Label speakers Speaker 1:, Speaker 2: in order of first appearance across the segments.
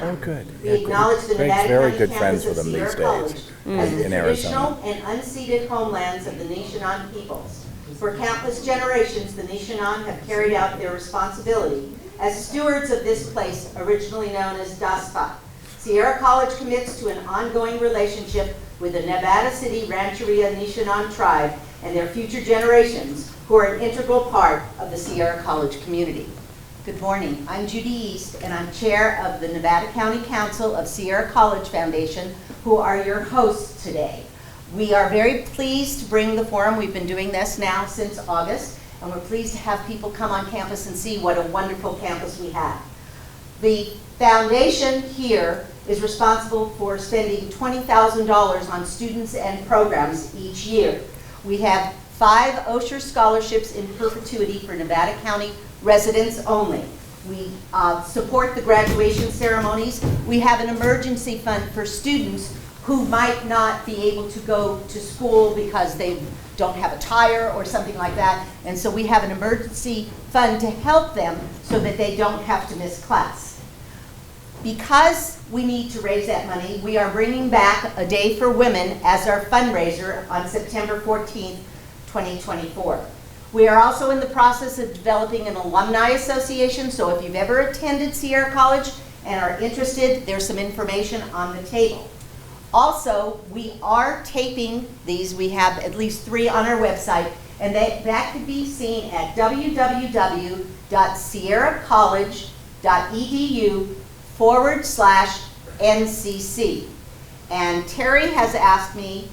Speaker 1: Oh, good.
Speaker 2: We acknowledge the Nevada
Speaker 1: very
Speaker 2: County
Speaker 1: good
Speaker 2: campus
Speaker 1: friends with
Speaker 2: of
Speaker 1: them
Speaker 2: Sierra
Speaker 1: these
Speaker 2: College
Speaker 1: days
Speaker 2: as the
Speaker 1: in
Speaker 2: traditional
Speaker 1: Arizona.
Speaker 2: and unceded homelands of the Nishanan peoples. For countless generations, the Nishanan have carried out their responsibility as stewards of this place, originally known as Daspa. Sierra College commits to an ongoing relationship with the Nevada City Rancheria Nishanan tribe and their future generations, who are an integral part of the Sierra College community. Good morning. I'm Judy East, and I'm chair of the Nevada County Council of Sierra College Foundation, who are your hosts today. We are very pleased to bring the forum. We've been doing this now since August, and we're pleased to have people come on campus and see what a wonderful campus we have. The foundation here is responsible for spending $20,000 on students and programs each year. We have 5 Osher scholarships in perpetuity for Nevada County residents only. We support the graduation ceremonies. We have an emergency fund for students who might not be able to go to school because they don't have a tire or something like that. And so we have an emergency fund to help them so that they don't have to miss class. Because we need to raise that money, we are bringing back A Day for Women as our fundraiser on September 14th, 2024. We are also in the process of developing an alumni association, so if you've ever attended Sierra College and are interested, there's some information on the table. Also, we are taping these. We have at least 3 on our website, and that could be seen at www.sierracollege.edu/NCC. And Terry has asked me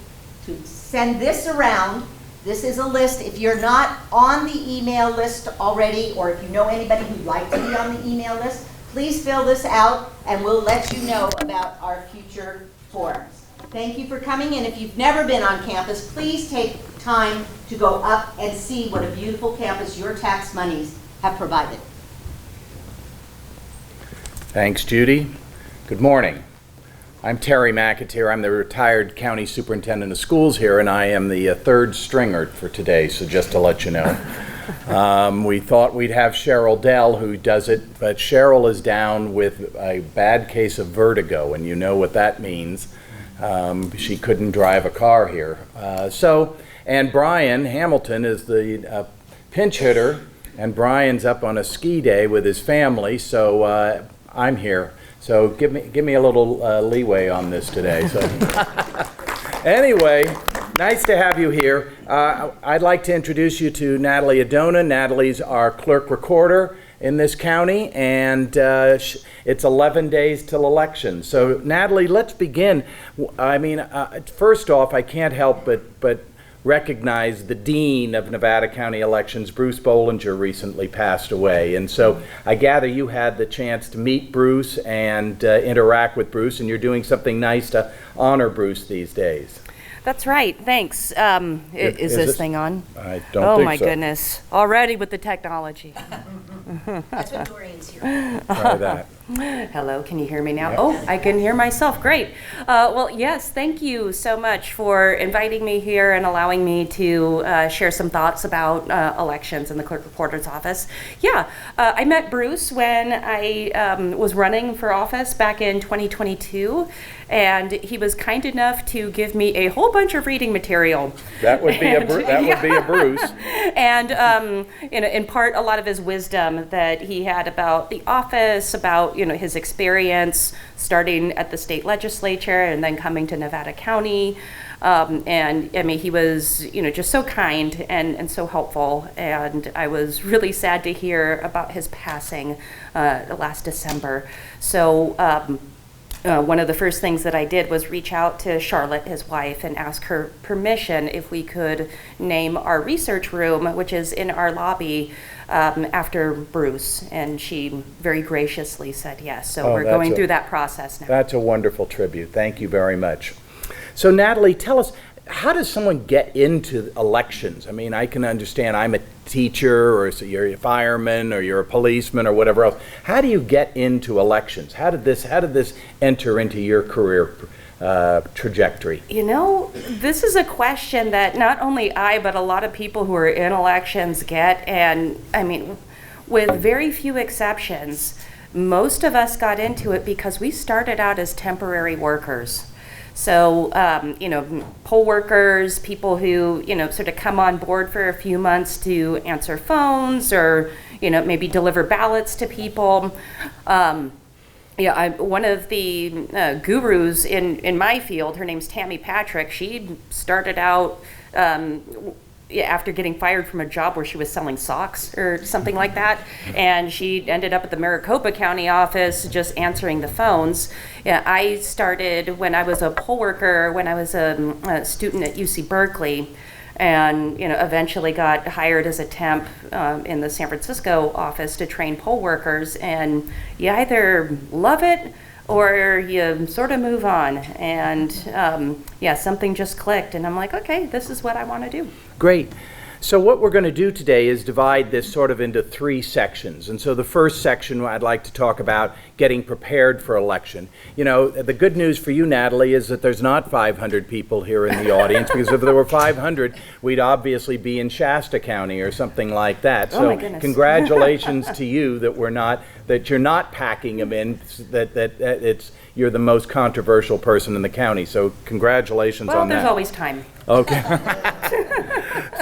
Speaker 2: to send this around. This is a list. If you're not on the email list already, or if you know anybody who'd like to be on the email list, please fill this out and we'll let you know about our future forums. Thank you for coming, and if you've never been on campus, please take time to go up and see what a beautiful campus your tax monies have provided.
Speaker 1: Thanks, Judy. Good morning. I'm Terry McAteer. I'm the retired county superintendent of schools here, and I am the 3rd stringer for today, so just to let you know. We thought we'd have Cheryl Dell who does it, but Cheryl is down with a bad case of vertigo, and you know what that means. She couldn't drive a car here. And Brian Hamilton is the pinch hitter, and Brian's up on a ski day with his family, so I'm here. So give me a little leeway on this today. So anyway, nice to have you here. I'd like to introduce you to Natalie Adona. Natalie's our Clerk-Recorder in this county, and it's 11 days till election. So Natalie, let's begin. I mean, first off, I can't help but recognize the Dean of Nevada County Elections, Bruce Bollinger, recently passed away. And so I gather you had the chance to meet Bruce and interact with Bruce, and you're doing something nice to honor Bruce these days.
Speaker 3: That's right. Thanks. Is this thing on?
Speaker 1: I don't think so.
Speaker 3: Oh my goodness. Already with the technology.
Speaker 2: That's what Doreen's here.
Speaker 1: Try that.
Speaker 3: Hello, can you hear me now?
Speaker 1: Yep.
Speaker 3: Oh, I can hear myself. Great. Well, yes, thank you so much for inviting me here and allowing me to share some thoughts about elections in the Clerk-Recorder's office. Yeah, I met Bruce when I was running for office back in 2022, and he was kind enough to give me a whole bunch of reading material.
Speaker 1: That would be would be a Bruce.
Speaker 3: And in part, a lot of his wisdom that he had about the office, about his experience starting at the state legislature and then coming to Nevada County. And I mean, he was, just so kind and so helpful. And I was really sad to hear about his passing last December. So one of the first things that I did was reach out to Charlotte, his wife, and ask her permission if we could name our research room, which is in our lobby, after Bruce. And she very graciously said yes. So we're going through that process now.
Speaker 1: That's a wonderful tribute. Thank you very much. So Natalie, tell us, how does someone get into elections? I mean, I can understand I'm a teacher, or you're a fireman, or you're a policeman, or whatever else. How do you get into elections? How did this enter into your career trajectory?
Speaker 3: This is a question that not only I, but a lot of people who are in elections get, and I mean, with very few exceptions, most of us got into it because we started out as temporary workers. So, poll workers, people who, sort of come on board for a few months to answer phones or, maybe deliver ballots to people. One of the gurus in my field, her name's Tammy Patrick, she started out after getting fired from a job where she was selling socks or something like that, and she ended up at the Maricopa County office just answering the phones. I started when I was a poll worker, when I was a student at UC Berkeley, and eventually got hired as a temp in the San Francisco office to train poll workers, and you either love it or you sort of move on. And something just clicked, and I'm like, okay, this is what I want to do.
Speaker 1: Great. So what we're going to do today is divide this sort of into 3 sections. And so the first section I'd like to talk about getting prepared for election. The good news for you, Natalie, is that there's not 500 people here in the audience, because if there were 500, we'd obviously be in Shasta County or something like that.
Speaker 3: Oh my
Speaker 1: So
Speaker 3: goodness.
Speaker 1: congratulations to you that you're not packing them in, that you're the most controversial person in the county. So congratulations on that.
Speaker 3: Well, there's always time.
Speaker 1: Okay.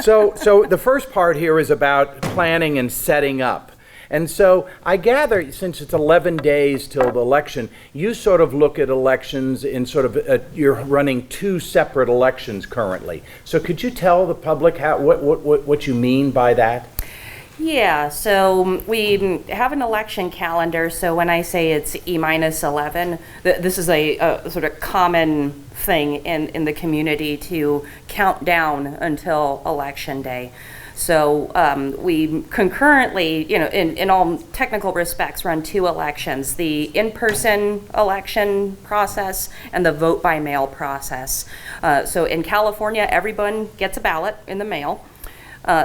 Speaker 1: So the first part here is about planning and setting up. And so I gather, since it's 11 days till the election, you sort of look at elections in sort of, you're running 2 separate elections currently. So could you tell the public what you mean by that?
Speaker 3: Yeah, so we have an election calendar. So when I say it's E-11, this is a sort of common thing in the community to count down until election day. So we concurrently, in all technical respects, run 2 elections: the in-person election process and the vote-by-mail process. So in California, everyone gets a ballot in the mail.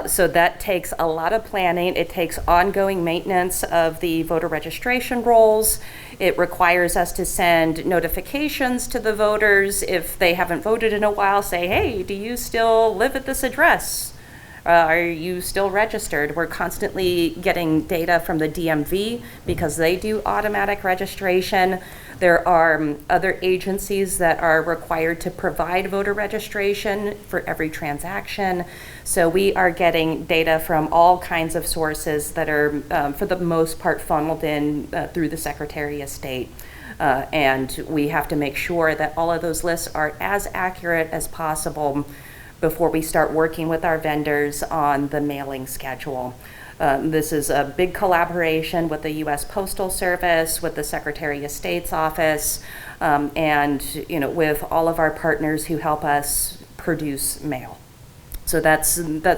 Speaker 3: So that takes a lot of planning. It takes ongoing maintenance of the voter registration rolls. It requires us to send notifications to the voters if they haven't voted in a while, say, hey, do you still live at this address? Are you still registered? We're constantly getting data from the DMV because they do automatic registration. There are other agencies that are required to provide voter registration for every transaction. So we are getting data from all kinds of sources that are, for the most part, funneled in through the Secretary of State. And we have to make sure that all of those lists are as accurate as possible before we start working with our vendors on the mailing schedule. This is a big collaboration with the U.S. Postal Service, with the Secretary of State's office, and with all of our partners who help us produce mail. So that's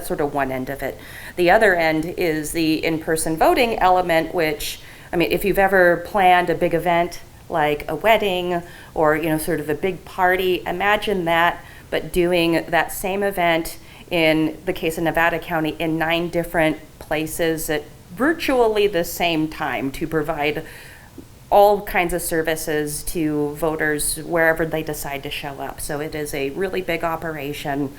Speaker 3: sort of one end of it. The other end is the in-person voting element, which, if you've ever planned a big event like a wedding or sort of a big party, imagine that, but doing that same event in the case of Nevada County in 9 different places at virtually the same time to provide all kinds of services to voters wherever they decide to show up. So it is a really big operation.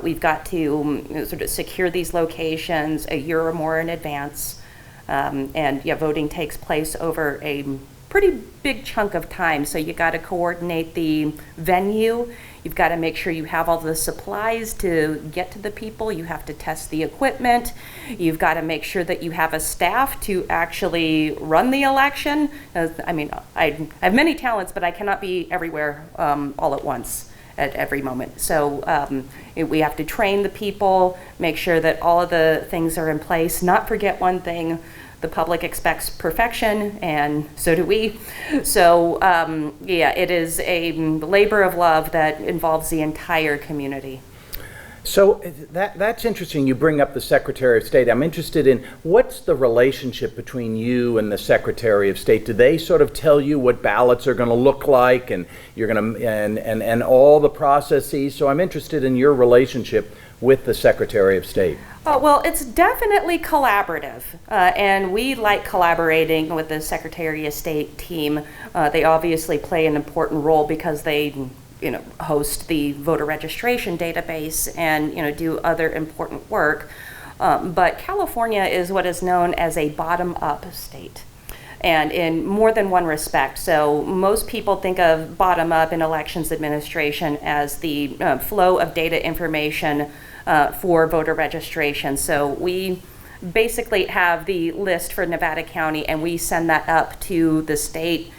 Speaker 3: We've got to sort of secure these locations a year or more in advance. Voting takes place over a pretty big chunk of time. So you got to coordinate the venue. You've got to make sure you have all the supplies to get to the people. You have to test the equipment. You've got to make sure that you have a staff to actually run the election. I have many talents, but I cannot be everywhere all at once at every moment. So we have to train the people, make sure that all of the things are in place, not forget one thing. The public expects perfection, and so do we. So it is a labor of love that involves the entire community.
Speaker 1: So that's interesting. You bring up the Secretary of State. I'm interested in what's the relationship between you and the Secretary of State. Do they sort of tell you what ballots are going to look like, and you're going to and all the processes? So I'm interested in your relationship with the Secretary of State.
Speaker 3: Oh, well, it's definitely collaborative, and we like collaborating with the Secretary of State team. They obviously play an important role because they, host the voter registration database and, do other important work. But California is what is known as a bottom-up state. and in more than one respect. So most people think of bottom-up in elections administration as the flow of data information for voter registration. So we basically have the list for Nevada County, and we send that up to the state.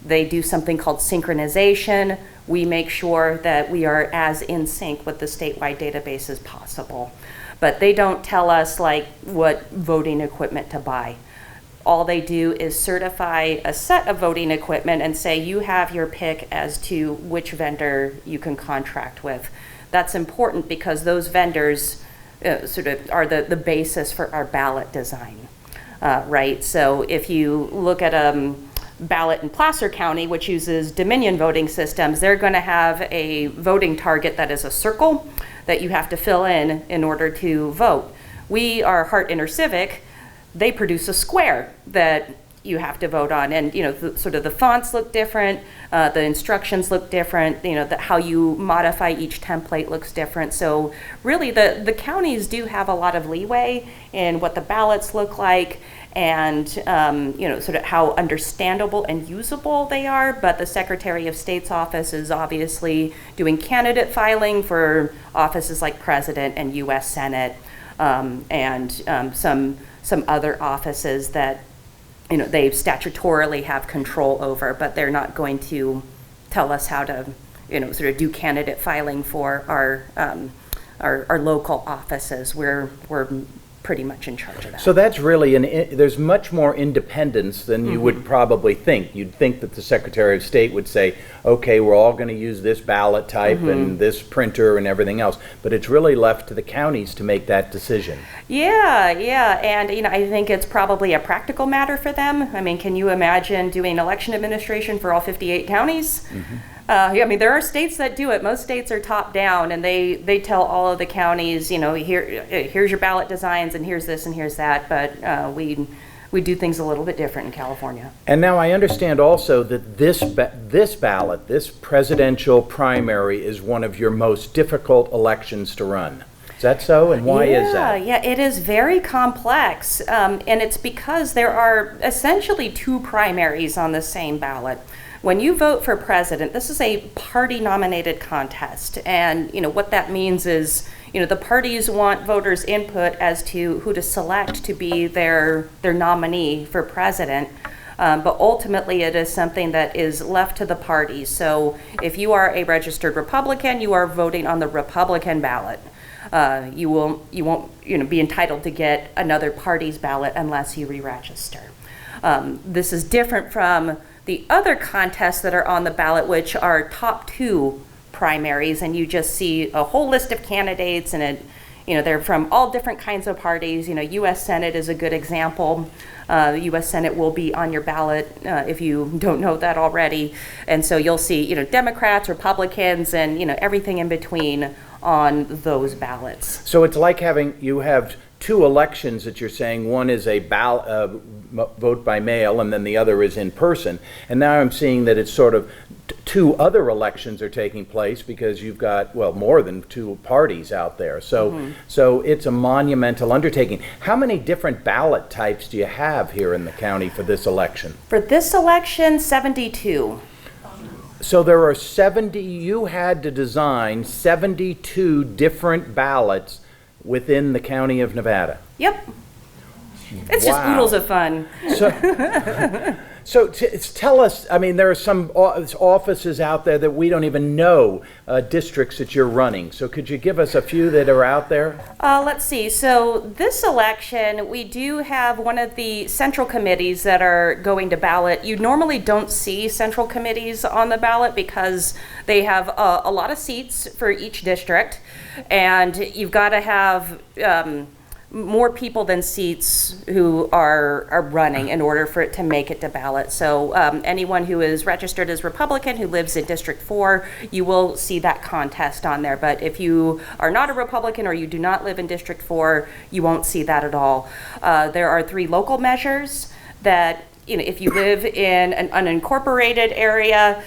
Speaker 3: They do something called synchronization. We make sure that we are as in sync with the statewide database as possible. But they don't tell us like what voting equipment to buy. All they do is certify a set of voting equipment and say you have your pick as to which vendor you can contract with. That's important because those vendors sort of are the basis for our ballot design, right? So if you look at a ballot in Placer County, which uses Dominion voting systems, they're going to have a voting target that is a circle that you have to fill in order to vote. We are Hart InterCivic. They produce a square that you have to vote on, and sort of the fonts look different, the instructions look different, how you modify each template looks different. So really the counties do have a lot of leeway in what the ballots look like and sort of how understandable and usable they are. But the Secretary of State's office is obviously doing candidate filing for offices like President and U.S. Senate, and some other offices that they statutorily have control over, but they're not going to tell us how to sort of do candidate filing for our local offices. We're pretty much in charge of that.
Speaker 1: So that's really, there's much more independence than you would probably think. You'd think that the Secretary of State would say, okay, we're all going to use this ballot type and this printer and everything else, but it's really left to the counties to make that decision.
Speaker 3: Yeah, and I think it's probably a practical matter for them. I mean, can you imagine doing election administration for all 58 counties? There are states that do it. Most states are top down, and they tell all of the counties, here's your ballot designs, and here's this and here's that. But we do things a little bit different in California.
Speaker 1: And now I understand also that this ballot, this presidential primary, is one of your most difficult elections to run. Is that so? And why is that?
Speaker 3: Yeah, it is very complex, and it's because there are essentially two primaries on the same ballot. When you vote for president, this is a party-nominated contest, and what that means is, the parties want voters' input as to who to select to be their nominee for president, but ultimately it is something that is left to the parties. So if you are a registered Republican, you are voting on the Republican ballot. You won't be entitled to get another party's ballot unless you re-register. This is different from the other contests that are on the ballot, which are top two primaries, and you just see a whole list of candidates, and they're from all different kinds of parties. U.S. Senate is a good example. The U.S. Senate will be on your ballot if you don't know that already, and so you'll see Democrats, Republicans, and everything in between on those ballots.
Speaker 1: So it's like you have two elections that you're saying. One is a vote by mail, and then the other is in person. And now I'm seeing that it's sort of two other elections are taking place because you've got, more than two parties out there. So so it's a monumental undertaking. How many different ballot types do you have here in the county for this election?
Speaker 3: For this election, 72.
Speaker 1: So there are 70, you had to design 72 different ballots within the county of Nevada.
Speaker 3: Yep. It's just oodles of fun.
Speaker 1: So tell us, there are some offices out there that we don't even know, districts that you're running. So could you give us a few that are out there?
Speaker 3: Let's see. So this election, we do have one of the central committees that are going to ballot. You normally don't see central committees on the ballot because they have a lot of seats for each district, and you've got to have more people than seats who are running in order for it to make it to ballot. So anyone who is registered as Republican who lives in District 4, you will see that contest on there. But if you are not a Republican or you do not live in District 4, you won't see that at all. There are 3 local measures that, if you live in an unincorporated area,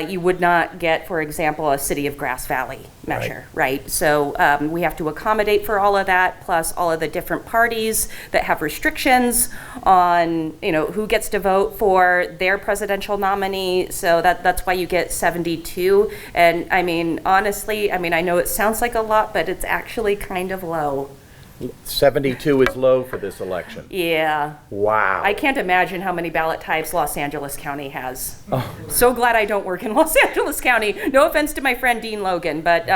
Speaker 3: you would not get, for example, a City of Grass Valley measure, right? So we have to accommodate for all of that, plus all of the different parties that have restrictions on, who gets to vote for their presidential nominee. So that's why you get 72. And I mean, honestly, I know it sounds like a lot, but it's actually kind of low.
Speaker 1: 72 is low for this election.
Speaker 3: Yeah.
Speaker 1: Wow.
Speaker 3: I can't imagine how many ballot types Los Angeles County has. Oh. So glad I don't work in Los Angeles County. No offense to my friend Dean Logan, but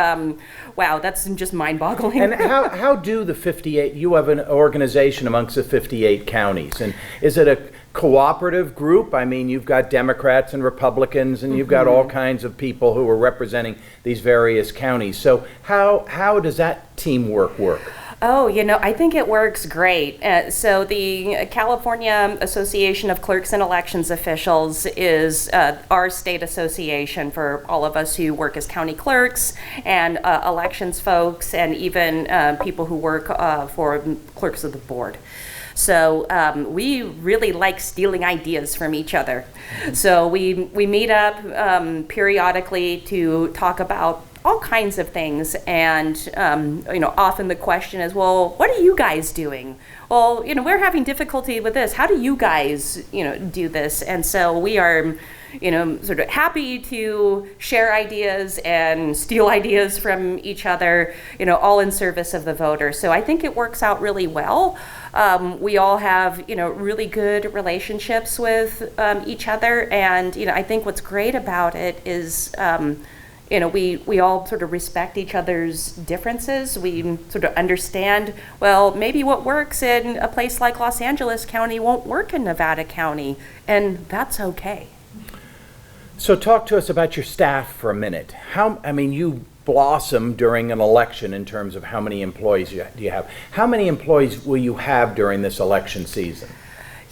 Speaker 3: wow, that's just mind-boggling.
Speaker 1: And how do the 58, you have an organization amongst the 58 counties, and is it a cooperative group? I mean, you've got Democrats and Republicans, and you've got all kinds of people who are representing these various counties. So how does that teamwork work?
Speaker 3: Oh, I think it works great. So the California Association of Clerks and Elections Officials is our state association for all of us who work as county clerks and elections folks, and even people who work for clerks of the board. So we really like stealing ideas from each other. So we meet up periodically to talk about all kinds of things, and often the question is, well, what are you guys doing? Well, we're having difficulty with this. How do you guys, do this? And so we are, sort of happy to share ideas and steal ideas from each other, all in service of the voter. So I think it works out really well. We all have, really good relationships with each other, and I think what's great about it is we all sort of respect each other's differences. We sort of understand, well, maybe what works in a place like Los Angeles County won't work in Nevada County, and that's okay.
Speaker 1: So talk to us about your staff for a minute. You blossom during an election in terms of how many employees do you have. How many employees will you have during this election season?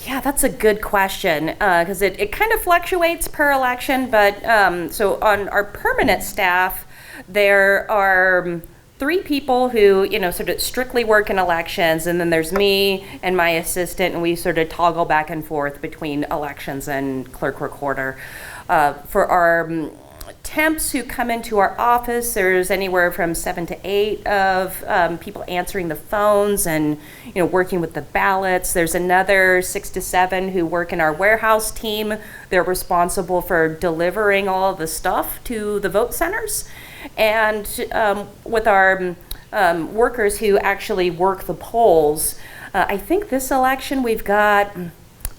Speaker 3: Yeah, that's a good question, because it kind of fluctuates per election, but so on our permanent staff, there are 3 people who, sort of strictly work in elections, and then there's me and my assistant, and we sort of toggle back and forth between elections and Clerk-Recorder. For our temps who come into our office, there's anywhere from 7 to 8 of people answering the phones and working with the ballots. There's another 6 to 7 who work in our warehouse team. They're responsible for delivering all of the stuff to the vote centers. And with our workers who actually work the polls, I think this election we've got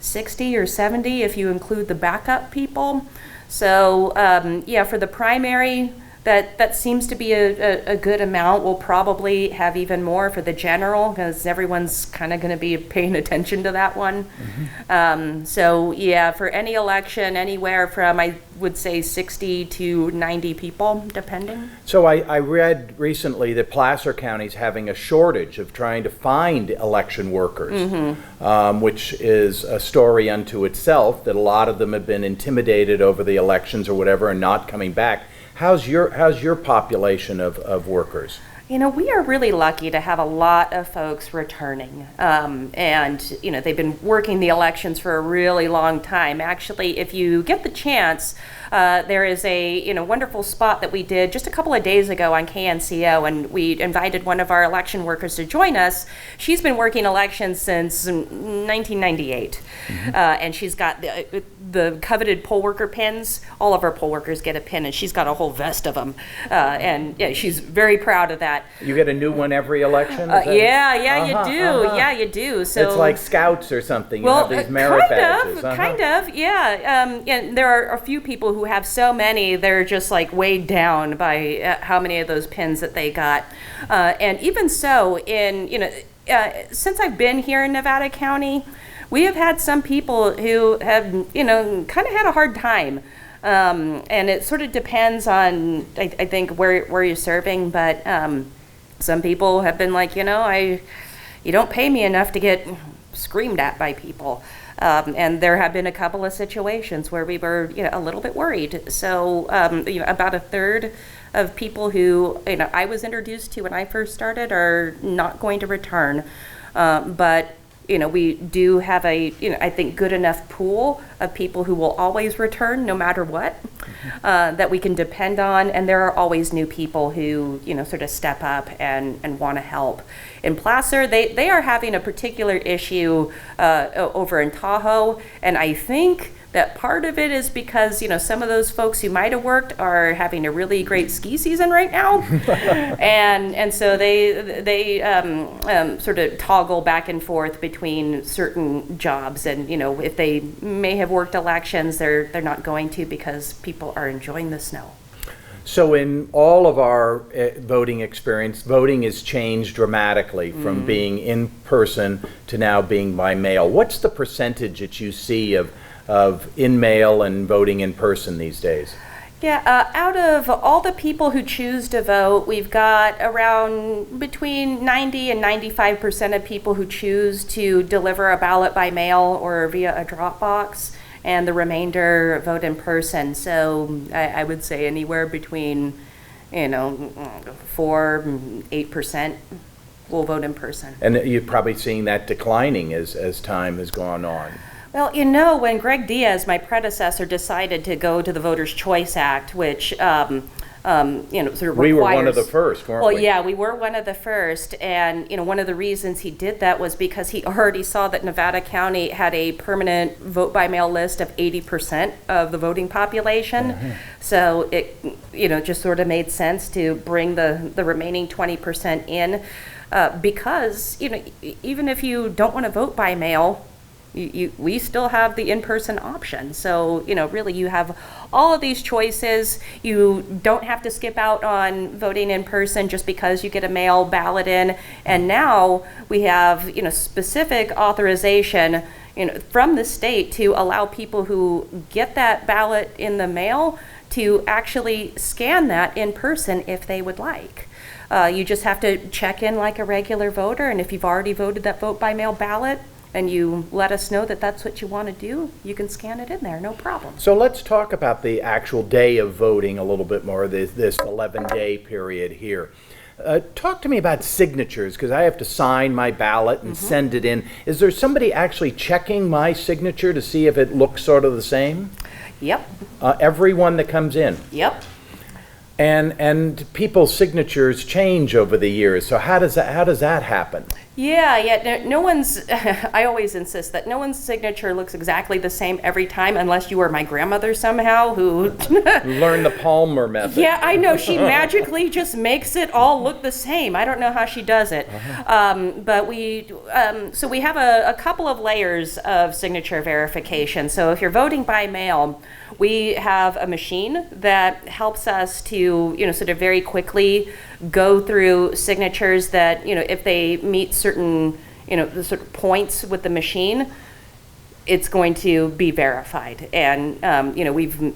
Speaker 3: 60 or 70 if you include the backup people. So for the primary, that seems to be a good amount. We'll probably have even more for the general, because everyone's kind of going to be paying attention to that one. Mm-hmm. For any election, anywhere from, I would say, 60 to 90 people, depending.
Speaker 1: So I read recently that Placer County is having a shortage of trying to find election workers, mm-hmm. Which is a story unto itself, that a lot of them have been intimidated over the elections or whatever and not coming back. How's your population of workers?
Speaker 3: We are really lucky to have a lot of folks returning. And they've been working the elections for a really long time. Actually, if you get the chance, there is a wonderful spot that we did just a couple of days ago on KNCO, and we invited one of our election workers to join us. She's been working elections since 1998, mm-hmm. And she's got the coveted poll worker pins. All of our poll workers get a pin, and she's got a whole vest of them, and she's very proud of that.
Speaker 1: You get a new one every election?
Speaker 3: You do. Yeah, you do. So
Speaker 1: it's like Scouts or something. You have these merit badges.
Speaker 3: Kind of, yeah. There are a few people who have so many, they're just like weighed down by how many of those pins that they got. And even so, since I've been here in Nevada County, we have had some people who have, kind of had a hard time. And it sort of depends on, I think, where you're serving, but some people have been like, you don't pay me enough to get screamed at by people. And there have been a couple of situations where we were, a little bit worried. So, about a third of people who, I was introduced to when I first started are not going to return. But we do have a, I think, good enough pool of people who will always return no matter what, that we can depend on. And there are always new people who, sort of step up and want to help. In Placer, they are having a particular issue over in Tahoe. And I think that part of it is because, some of those folks who might have worked are having a really great ski season right now. and so they sort of toggle back and forth between certain jobs. And, if they may have worked elections, they're not going to because people are enjoying the snow.
Speaker 1: So in all of our voting experience, voting has changed dramatically from being in person to now being by mail. What's the percentage that you see of in mail and voting in person these days?
Speaker 3: Yeah, out of all the people who choose to vote, we've got around between 90 and 95% of people who choose to deliver a ballot by mail or via a drop box, and the remainder vote in person. So I would say anywhere between, 4 and 8% will vote in person.
Speaker 1: And you're probably seeing that declining as time has gone on.
Speaker 3: Well, when Greg Diaz, my predecessor, decided to go to the Voters' Choice Act, which, sort of requires...
Speaker 1: We were one of the first, weren't we?
Speaker 3: Well, yeah, we were one of the first. And, one of the reasons he did that was because he already saw that Nevada County had a permanent vote-by-mail list of 80% of the voting population. Mm-hmm. So it, just sort of made sense to bring the remaining 20% in because, even if you don't want to vote by mail, we still have the in-person option. So, really you have all of these choices. You don't have to skip out on voting in person just because you get a mail ballot in. And now we have, specific authorization, from the state to allow people who get that ballot in the mail to actually scan that in person if they would like. You just have to check in like a regular voter. And if you've already voted that vote by mail ballot, and you let us know that that's what you want to do, you can scan it in there, no problem.
Speaker 1: So let's talk about the actual day of voting a little bit more, this 11-day period here. Talk to me about signatures, because I have to sign my ballot and send it in. Is there somebody actually checking my signature to see if it looks sort of the same?
Speaker 3: Yep.
Speaker 1: Everyone that comes in?
Speaker 3: Yep.
Speaker 1: And people's signatures change over the years. So how does that happen?
Speaker 3: Yeah. No one's, I always insist that no one's signature looks exactly the same every time, unless you were my grandmother somehow who
Speaker 1: learned the Palmer method.
Speaker 3: Yeah, I know. She magically just makes it all look the same. I don't know how she does it. But so we have a couple of layers of signature verification. So if you're voting by mail, we have a machine that helps us to, sort of very quickly go through signatures that, if they meet certain, the sort of points with the machine, it's going to be verified. And, we've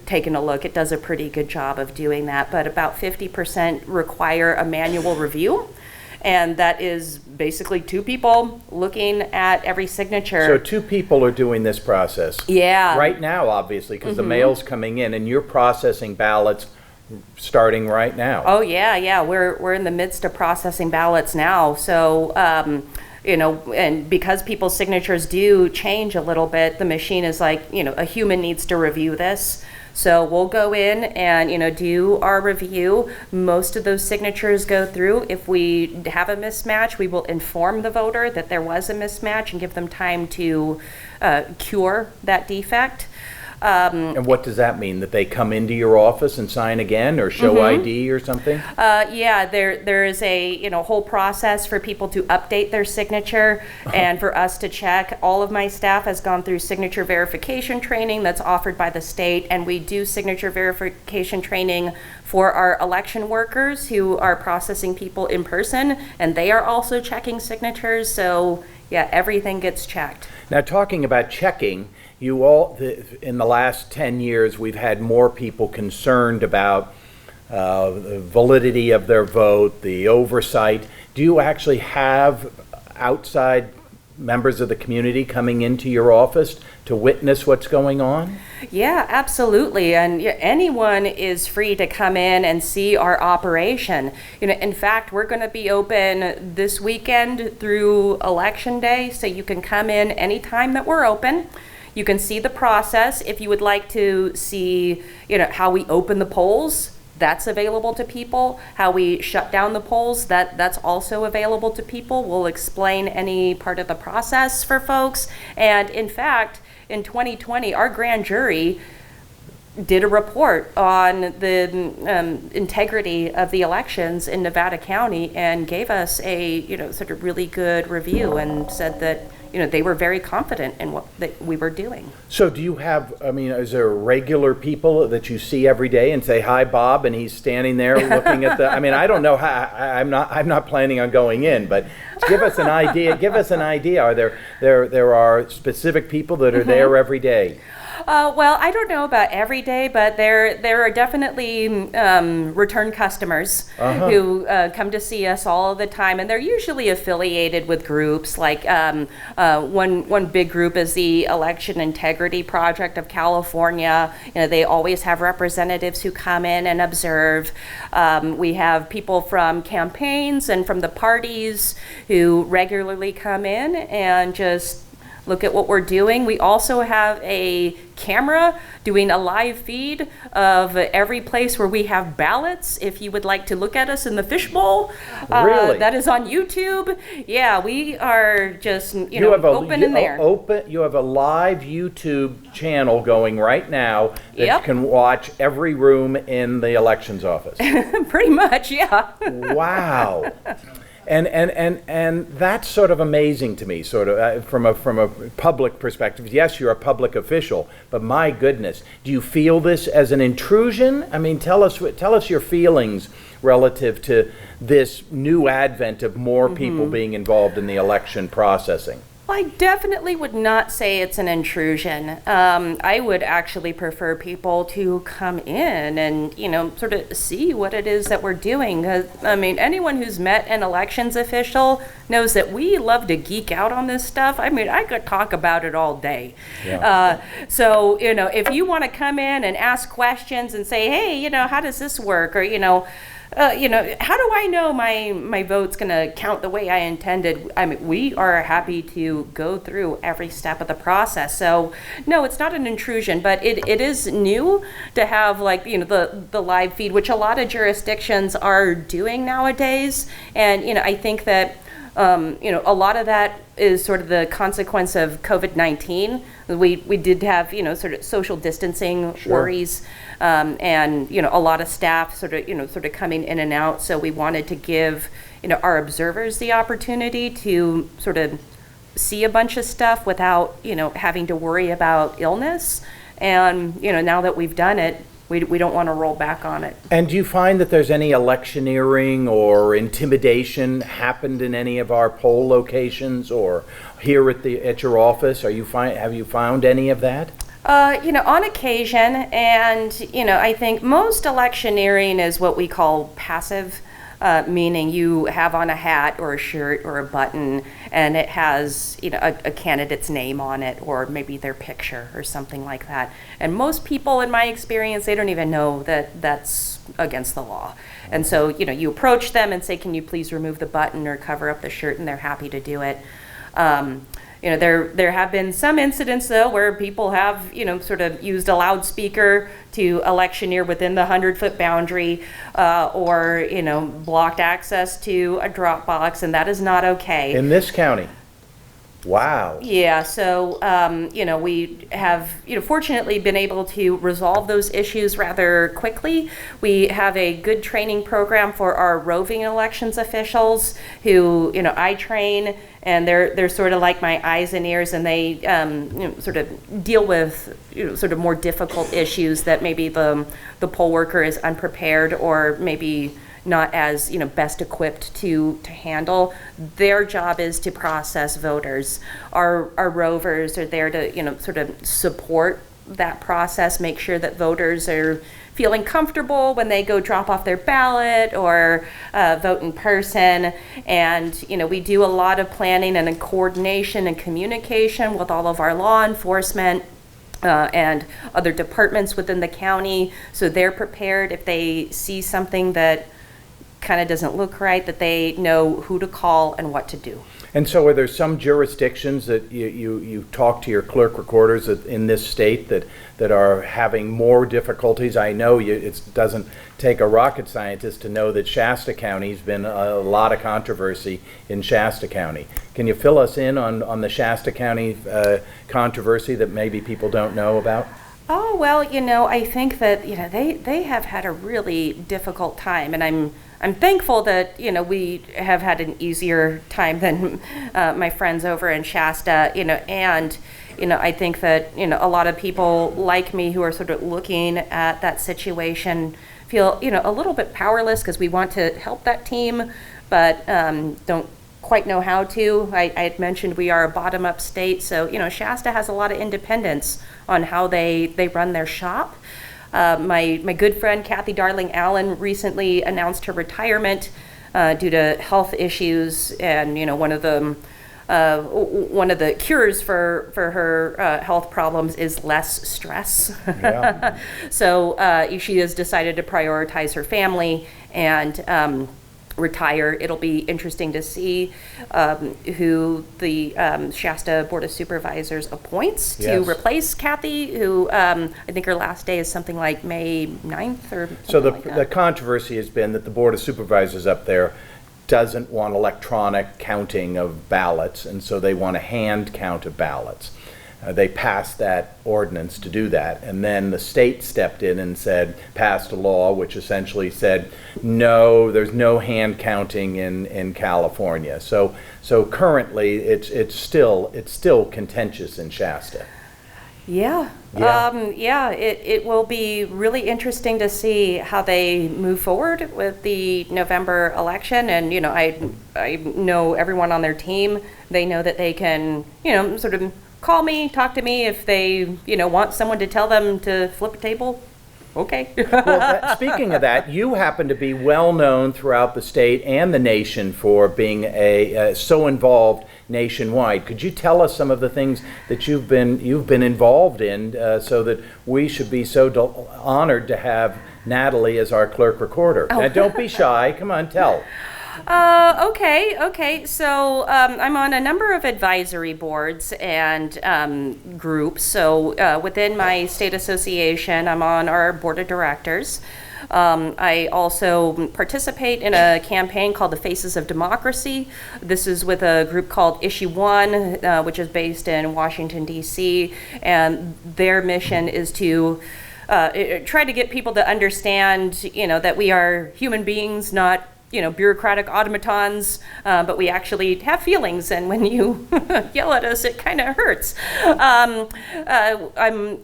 Speaker 3: taken a look. It does a pretty good job of doing that, but about 50% require a manual review. And that is basically 2 people looking at every signature.
Speaker 1: So 2 people are doing this process.
Speaker 3: Yeah.
Speaker 1: Right now, obviously, because the mail's coming in, and you're processing ballots starting right now.
Speaker 3: Oh, yeah. We're in the midst of processing ballots now. So, and because people's signatures do change a little bit, the machine is like, a human needs to review this. So we'll go in and, do our review. Most of those signatures go through. If we have a mismatch, we will inform the voter that there was a mismatch and give them time to cure that defect.
Speaker 1: And what does that mean? That they come into your office and sign again, or show ID or something?
Speaker 3: Yeah, there is a whole process for people to update their signature and for us to check. All of my staff has gone through signature verification training that's offered by the state, and we do signature verification training for our election workers who are processing people in person, and they are also checking signatures. So yeah, everything gets checked.
Speaker 1: Now, talking about checking, in the last 10 years, we've had more people concerned about the validity of their vote, the oversight. Do you actually have outside members of the community coming into your office to witness what's going on?
Speaker 3: Yeah, absolutely. And anyone is free to come in and see our operation. In fact, we're going to be open this weekend through Election Day, so you can come in anytime that we're open. You can see the process. If you would like to see, how we open the polls, that's available to people. How we shut down the polls, that's also available to people. We'll explain any part of the process for folks. And in fact, in 2020, our grand jury did a report on the integrity of the elections in Nevada County and gave us a sort of really good review and said that they were very confident in what that we were doing.
Speaker 1: So do you have, is there regular people that you see every day and say, "Hi, Bob," and he's standing there looking at the, I don't know how, I'm not planning on going in, but give us an idea, Are there are specific people that are there every day?
Speaker 3: Well, I don't know about every day, but there are definitely return customers who come to see us all the time, and they're usually affiliated with groups. Like one big group is the Election Integrity Project of California. They always have representatives who come in and observe. We have people from campaigns and from the parties who regularly come in and just look at what we're doing. We also have a camera doing a live feed of every place where we have ballots. If you would like to look at us in the fishbowl,
Speaker 1: really?
Speaker 3: That is on YouTube. Yeah, we are just open in there.
Speaker 1: You have a live YouTube channel going right now that can watch every room in the elections office.
Speaker 3: Pretty much, yeah.
Speaker 1: Wow. And that's sort of amazing to me, sort of from a public perspective. Yes, you're a public official, but my goodness, do you feel this as an intrusion? Tell us your feelings relative to this new advent of more people being involved in the election processing.
Speaker 3: I definitely would not say it's an intrusion. I would actually prefer people to come in and, sort of see what it is that we're doing. Anyone who's met an elections official knows that we love to geek out on this stuff. I could talk about it all day.
Speaker 1: Yeah.
Speaker 3: So, if you want to come in and ask questions and say, hey, how does this work? Or, how do I know my vote's going to count the way I intended? We are happy to go through every step of the process. So, no, it's not an intrusion, but it is new to have the live feed, which a lot of jurisdictions are doing nowadays. And, I think that a lot of that is sort of the consequence of COVID-19. We did have, sort of social distancing worries, and, a lot of staff sort of coming in and out. So we wanted to give, our observers the opportunity to sort of see a bunch of stuff without, having to worry about illness. And, now that we've done it, we don't want to roll back on it. And
Speaker 1: do you find that there's any electioneering or intimidation happened in any of our poll locations or here at your office? Have you found any of that?
Speaker 3: On occasion, and I think most electioneering is what we call passive. Meaning you have on a hat or a shirt or a button and it has a candidate's name on it or maybe their picture or something like that. And most people, in my experience, they don't even know that that's against the law. And so you approach them and say, can you please remove the button or cover up the shirt, and they're happy to do it. There have been some incidents, though, where people have, sort of used a loudspeaker to electioneer within the 100-foot boundary, or, blocked access to a drop box, and that is not okay.
Speaker 1: In this county? Wow.
Speaker 3: Yeah, so, we have, fortunately been able to resolve those issues rather quickly. We have a good training program for our roving elections officials who, I train, and they're sort of like my eyes and ears, and they sort of deal with sort of more difficult issues that maybe the poll worker is unprepared or maybe not as best equipped to handle. Their job is to process voters. Our rovers are there to sort of support that process, make sure that voters are feeling comfortable when they go drop off their ballot or vote in person. And, we do a lot of planning and coordination and communication with all of our law enforcement and other departments within the county, so they're prepared if they see something that kind of doesn't look right, that they know who to call and what to do.
Speaker 1: And so are there some jurisdictions that you talk to your clerk recorders in this state that are having more difficulties? I know it doesn't take a rocket scientist to know that Shasta County's been a lot of controversy in Shasta County. Can you fill us in on the Shasta County controversy that maybe people don't know about?
Speaker 3: Oh, well, I think that, they have had a really difficult time, and I'm thankful that, we have had an easier time than my friends over in Shasta, and, I think that, a lot of people like me who are sort of looking at that situation feel, a little bit powerless because we want to help that team, but don't quite know how to. I had mentioned we are a bottom-up state, so, Shasta has a lot of independence on how they run their shop. My good friend Kathy Darling Allen recently announced her retirement due to health issues, and one of the cures for her health problems is less stress.
Speaker 1: Yeah.
Speaker 3: So she has decided to prioritize her family and retire. It'll be interesting to see who the Shasta Board of Supervisors appoints to
Speaker 1: Yes.
Speaker 3: replace Kathy, who I think her last day is something like May 9th or something
Speaker 1: So
Speaker 3: like
Speaker 1: the
Speaker 3: that.
Speaker 1: controversy has been that the Board of Supervisors up there doesn't want electronic counting of ballots, and so they want a hand count of ballots. They passed that ordinance to do that, and then the state stepped in and passed a law which essentially said, no, there's no hand counting in California. So currently, it's still contentious in Shasta.
Speaker 3: Yeah.
Speaker 1: Yeah.
Speaker 3: It will be really interesting to see how they move forward with the November election. And, I know everyone on their team. They know that they can, sort of call me, talk to me if they, want someone to tell them to flip a table. Okay.
Speaker 1: Well, speaking of that, you happen to be well known throughout the state and the nation for being so involved nationwide. Could you tell us some of the things that you've been involved in, so that we should be so honored to have Natalie as our clerk recorder?
Speaker 3: Oh.
Speaker 1: Now, don't be shy. Come on, tell.
Speaker 3: Okay. So I'm on a number of advisory boards and groups. So within my state association, I'm on our board of directors. I also participate in a campaign called the Faces of Democracy. This is with a group called Issue One, which is based in Washington, D.C., and their mission is to try to get people to understand, that we are human beings, not bureaucratic automatons, but we actually have feelings, and when you yell at us, it kind of hurts. I'm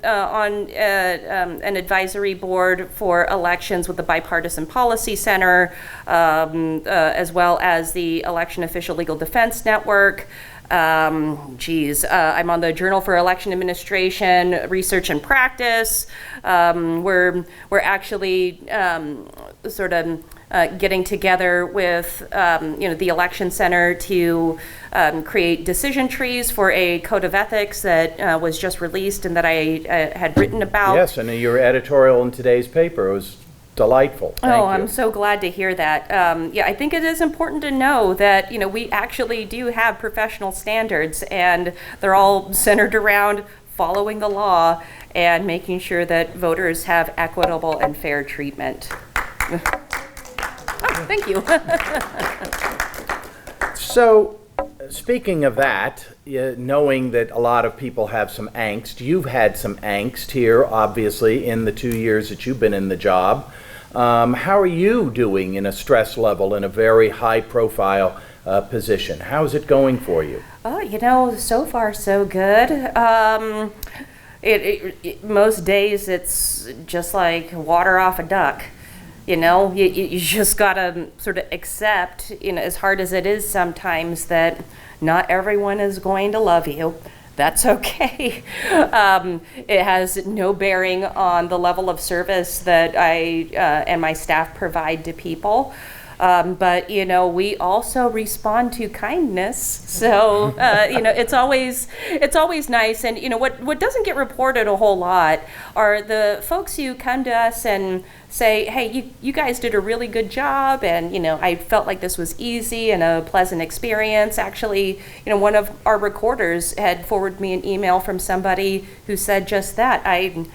Speaker 3: on an advisory board for elections with the Bipartisan Policy Center, as well as the Election Official Legal Defense Network. I'm on the Journal for Election Administration, Research and Practice. We're actually sort of getting together with the Election Center to create decision trees for a code of ethics that was just released and that I had written about.
Speaker 1: Yes, and your editorial in today's paper was delightful. Thank you.
Speaker 3: I'm so glad to hear that. I think it is important to know that, we actually do have professional standards, and they're all centered around following the law and making sure that voters have equitable and fair treatment. Oh, thank you.
Speaker 1: So, speaking of that, knowing that a lot of people have some angst, you've had some angst here, obviously, in the 2 years that you've been in the job. How are you doing in a stress level in a very high-profile position? How's it going for you?
Speaker 3: Oh, so far so good. Most days it's just like water off a duck. You just gotta sort of accept, as hard as it is sometimes, that not everyone is going to love you. that's okay. It has no bearing on the level of service that I and my staff provide to people. But, we also respond to kindness. So, it's always nice. And, what doesn't get reported a whole lot are the folks who come to us and say, hey, you guys did a really good job. And, I felt like this was easy and a pleasant experience. Actually, one of our recorders had forwarded me an email from somebody who said just that. I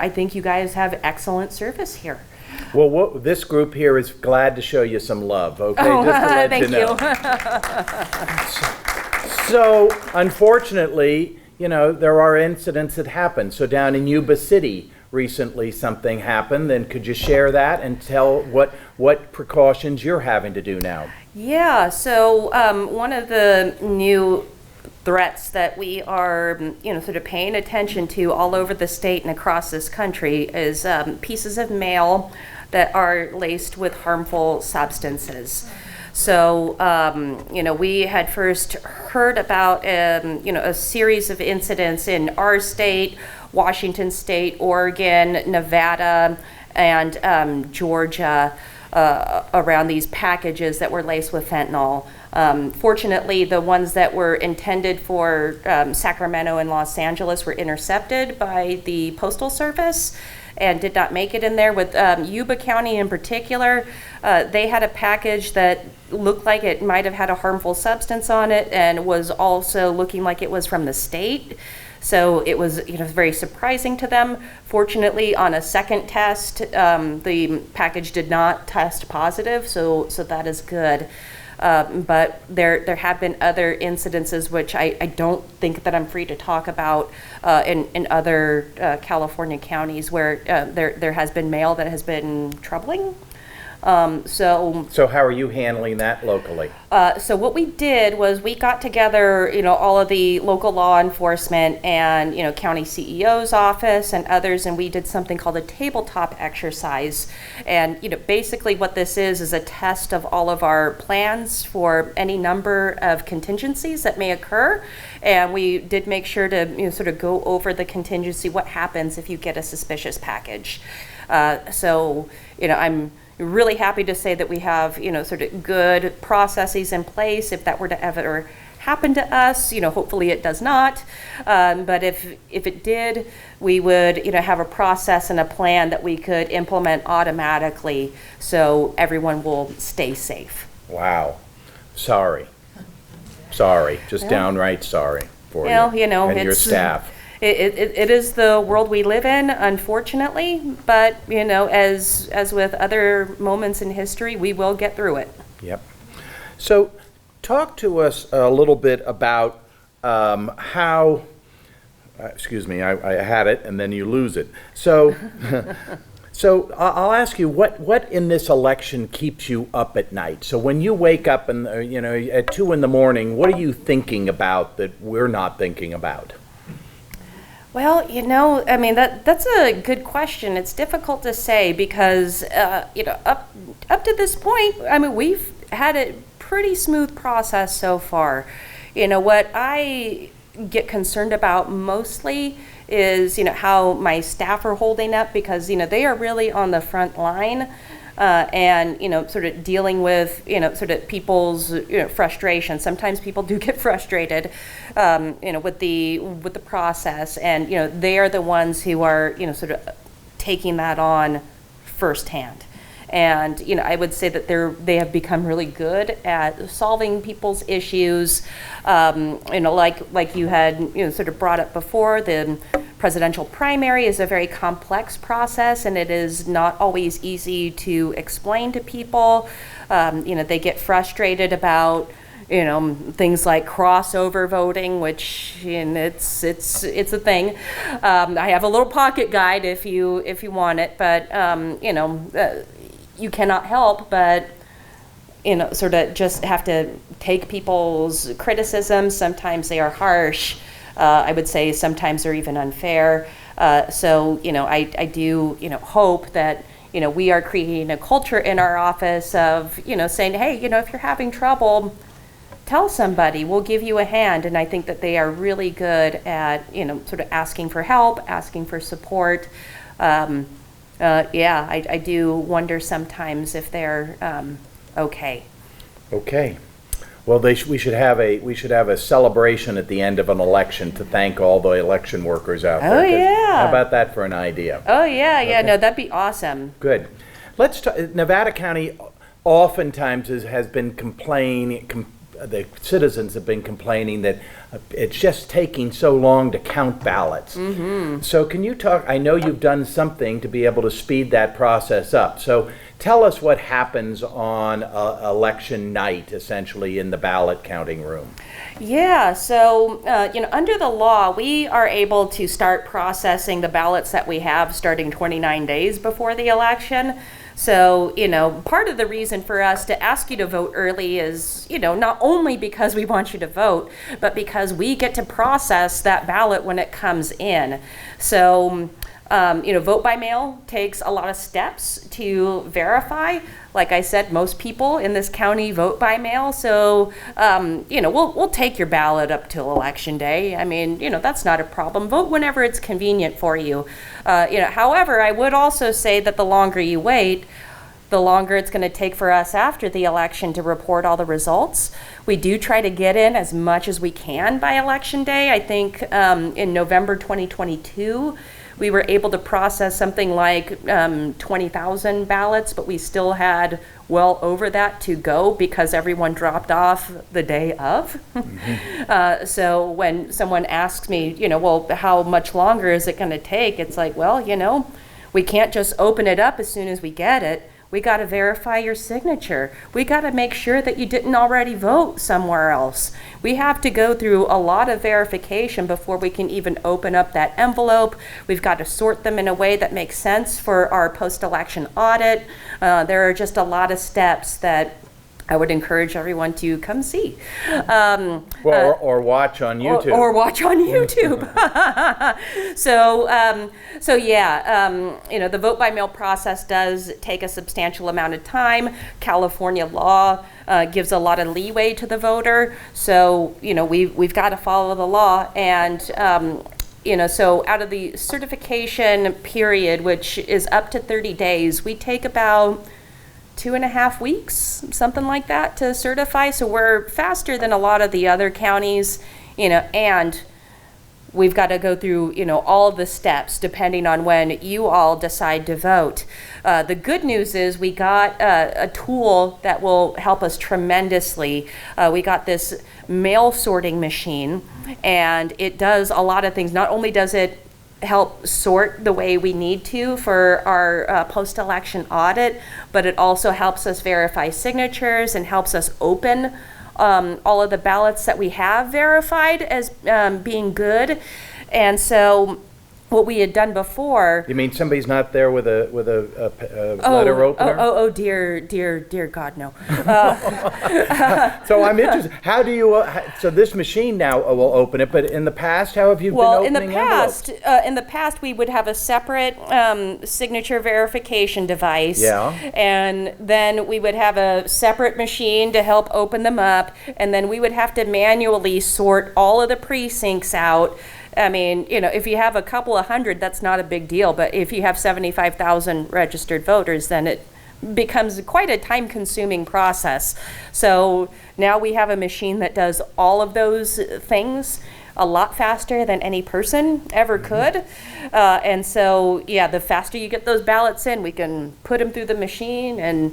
Speaker 3: think you guys have excellent service here.
Speaker 1: Well, this group here is glad to show you some love, okay?
Speaker 3: Oh,
Speaker 1: Just to let
Speaker 3: thank
Speaker 1: you. So, unfortunately, there are incidents that happen. So down in Yuba City recently something happened, and could you share that and tell what precautions you're having to do now?
Speaker 3: Yeah, so one of the new threats that we are, sort of paying attention to all over the state and across this country is pieces of mail that are laced with harmful substances. So, we had first heard about, a series of incidents in our state, Washington State, Oregon, Nevada, and Georgia around these packages that were laced with fentanyl. Fortunately, the ones that were intended for Sacramento and Los Angeles were intercepted by the Postal Service and did not make it in there. With Yuba County in particular, they had a package that looked like it might have had a harmful substance on it and was also looking like it was from the state. So it was, very surprising to them. Fortunately, on a second test, the package did not test positive, so that is good. But there have been other incidences which I don't think that I'm free to talk about in other California counties where there has been mail that has been troubling. So
Speaker 1: how are you handling that locally?
Speaker 3: So what we did was we got together, all of the local law enforcement and, county CEO's office and others, and we did something called a tabletop exercise. And, basically what this is a test of all of our plans for any number of contingencies that may occur. And we did make sure to, sort of go over the contingency, what happens if you get a suspicious package. I'm really happy to say that we have, sort of good processes in place if that were to ever happen to us. Hopefully it does not. But if it did, we would, have a process and a plan that we could implement automatically so everyone will stay safe.
Speaker 1: Wow. Sorry. Just downright sorry for you and your staff.
Speaker 3: It is the world we live in, unfortunately, but, as with other moments in history, we will get through it.
Speaker 1: Yep. So talk to us a little bit about how, excuse me, I had it and then you lose it. So, so I'll ask you, what in this election keeps you up at night? So when you wake up and, at 2 in the morning, what are you thinking about that we're not thinking about?
Speaker 3: Well, that's a good question. It's difficult to say because, up to this point, we've had a pretty smooth process so far. What I get concerned about mostly is, how my staff are holding up because, they are really on the front line. And, sort of dealing with, sort of people's, frustration. Sometimes people do get frustrated, with the process. And, they are the ones who are, sort of taking that on firsthand. And, I would say that they have become really good at solving people's issues. Like you had, sort of brought up before, the presidential primary is a very complex process, and it is not always easy to explain to people. They get frustrated about, things like crossover voting, which it's a thing. I have a little pocket guide if you want it, but you cannot help but sort of just have to take people's criticisms. Sometimes they are harsh. I would say sometimes they're even unfair. So I do hope that we are creating a culture in our office of saying, hey, if you're having trouble, tell somebody, we'll give you a hand. And I think that they are really good at, sort of asking for help, asking for support. I do wonder sometimes if they're okay.
Speaker 1: Okay. Well, we should have a celebration at the end of an election to thank all the election workers out there.
Speaker 3: Oh, yeah.
Speaker 1: How about that for an idea?
Speaker 3: Oh, yeah,
Speaker 1: Okay.
Speaker 3: no, that'd be awesome.
Speaker 1: Good. Nevada County oftentimes has been complaining, the citizens have been complaining that it's just taking so long to count ballots. Mm-hmm. So can you talk, I know you've done something to be able to speed that process up. So tell us what happens on election night, essentially, in the ballot counting room.
Speaker 3: Yeah, so, under the law, we are able to start processing the ballots that we have starting 29 days before the election. So, part of the reason for us to ask you to vote early is, not only because we want you to vote, but because we get to process that ballot when it comes in. So, vote by mail takes a lot of steps to verify. Like I said, most people in this county vote by mail. So, we'll take your ballot up till election day. I mean, that's not a problem. Vote whenever it's convenient for you. However, I would also say that the longer you wait, the longer it's going to take for us after the election to report all the results. We do try to get in as much as we can by election day. I think in November 2022, we were able to process something like 20,000 ballots, but we still had well over that to go because everyone dropped off the day of. Mm-hmm. So when someone asks me, well, how much longer is it going to take? It's like, well, we can't just open it up as soon as we get it. We got to verify your signature. We got to make sure that you didn't already vote somewhere else. We have to go through a lot of verification before we can even open up that envelope. We've got to sort them in a way that makes sense for our post-election audit. There are just a lot of steps that I would encourage everyone to come see.
Speaker 1: Or watch on YouTube.
Speaker 3: Or watch on YouTube. The vote by mail process does take a substantial amount of time. California law gives a lot of leeway to the voter. So, we've got to follow the law. And, so out of the certification period, which is up to 30 days, we take about 2.5 weeks, something like that, to certify. So we're faster than a lot of the other counties, and we've got to go through, all of the steps depending on when you all decide to vote. The good news is we got a tool that will help us tremendously. We got this mail sorting machine, and it does a lot of things. Not only does it help sort the way we need to for our post-election audit, but it also helps us verify signatures and helps us open all of the ballots that we have verified as being good. And so what we had done before.
Speaker 1: You mean somebody's not there with a letter opener?
Speaker 3: Oh, dear God, no.
Speaker 1: So I'm interested. How do you? So this machine now will open it, but in the past, how have you been opening envelopes?
Speaker 3: In the past, we would have a separate signature verification device.
Speaker 1: Yeah.
Speaker 3: And then we would have a separate machine to help open them up, and then we would have to manually sort all of the precincts out. I mean, if you have a couple of hundred, that's not a big deal. But if you have 75,000 registered voters, then it becomes quite a time-consuming process. So now we have a machine that does all of those things a lot faster than any person ever could. And so, the faster you get those ballots in, we can put them through the machine and,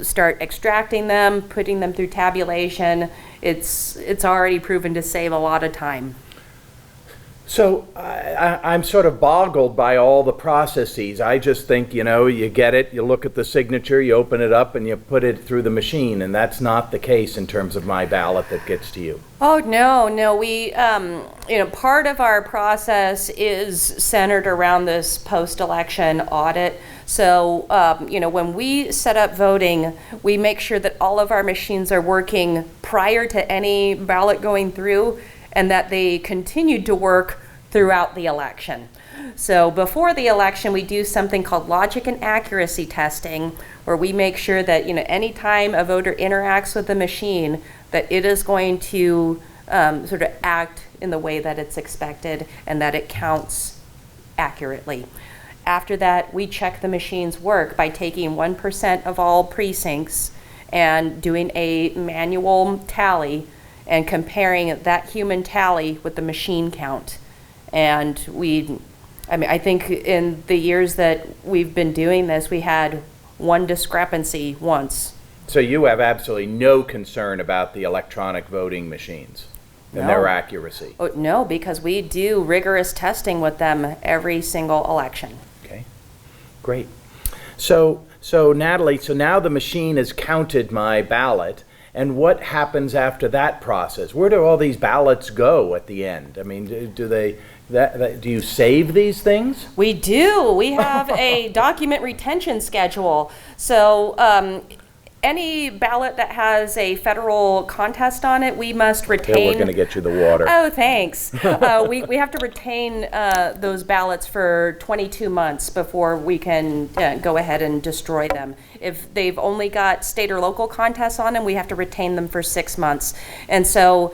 Speaker 3: start extracting them, putting them through tabulation. It's already proven to save a lot of time.
Speaker 1: So I'm sort of boggled by all the processes. I just think, you get it, you look at the signature, you open it up, and you put it through the machine, and that's not the case in terms of my ballot that gets to you.
Speaker 3: Oh, no, we, part of our process is centered around this post-election audit. So, when we set up voting, we make sure that all of our machines are working prior to any ballot going through, and that they continued to work throughout the election. So before the election, we do something called logic and accuracy testing, where we make sure that, anytime a voter interacts with the machine, that it is going to sort of act in the way that it's expected and that it counts accurately. After that, we check the machine's work by taking 1% of all precincts and doing a manual tally and comparing that human tally with the machine count. And I think in the years that we've been doing this, we had one discrepancy once.
Speaker 1: So you have absolutely no concern about the electronic voting machines and their accuracy?
Speaker 3: Oh, no, because we do rigorous testing with them every single election.
Speaker 1: Okay, great. So Natalie, so now the machine has counted my ballot, and what happens after that process? Where do all these ballots go at the end? I mean, do you save these things?
Speaker 3: We do. We have a document retention schedule. So any ballot that has a federal contest on it, we must retain.
Speaker 1: Yeah, we're going to get you the water.
Speaker 3: Oh, thanks. We have to retain those ballots for 22 months before we can go ahead and destroy them. If they've only got state or local contests on them, we have to retain them for 6 months. And so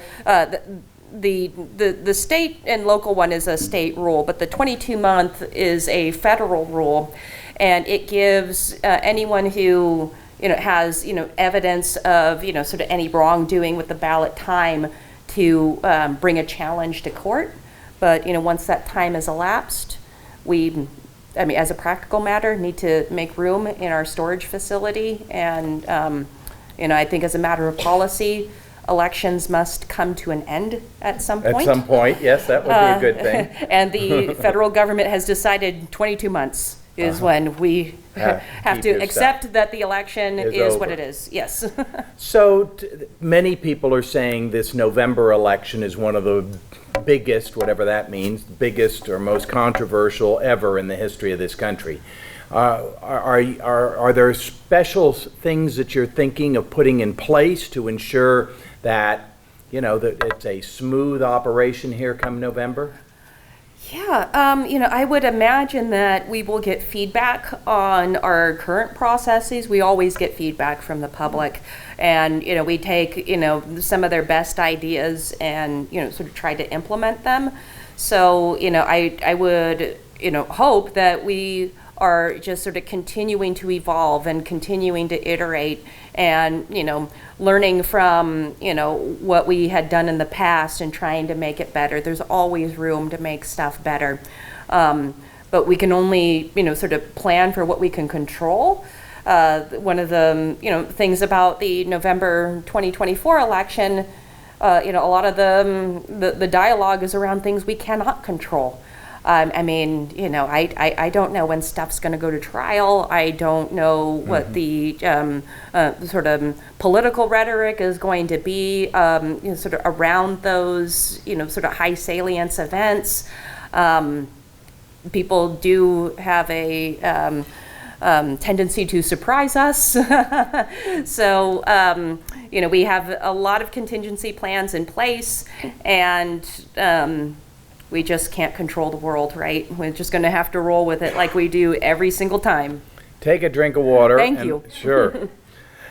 Speaker 3: the state and local one is a state rule, but the 22-month is a federal rule, and it gives anyone who has evidence of sort of any wrongdoing with the ballot time to bring a challenge to court. But once that time has elapsed, as a practical matter, need to make room in our storage facility, and I think as a matter of policy, elections must come to an end at some point.
Speaker 1: At some point, yes, that would be a good thing.
Speaker 3: And the federal government has decided 22 months is when we have to accept that the election is what it is. Yes.
Speaker 1: So many people are saying this November election is one of the biggest, whatever that means, biggest or most controversial ever in the history of this country. Are there special things that you're thinking of putting in place to ensure that that it's a smooth operation here come November?
Speaker 3: Yeah, I would imagine that we will get feedback on our current processes. We always get feedback from the public, and we take some of their best ideas and sort of try to implement them. So I would hope that we are just sort of continuing to evolve and continuing to iterate and learning from what we had done in the past and trying to make it better. There's always room to make stuff better, but we can only sort of plan for what we can control. One of the things about the November 2024 election, a lot of the dialogue is around things we cannot control. I don't know when stuff's going to go to trial. I don't know what the sort of political rhetoric is going to be, sort of around those, sort of high salience events. People do have a tendency to surprise us. So, we have a lot of contingency plans in place, and we just can't control the world, right? We're just going to have to roll with it like we do every single time.
Speaker 1: Take a drink of water.
Speaker 3: Thank you.
Speaker 1: Sure.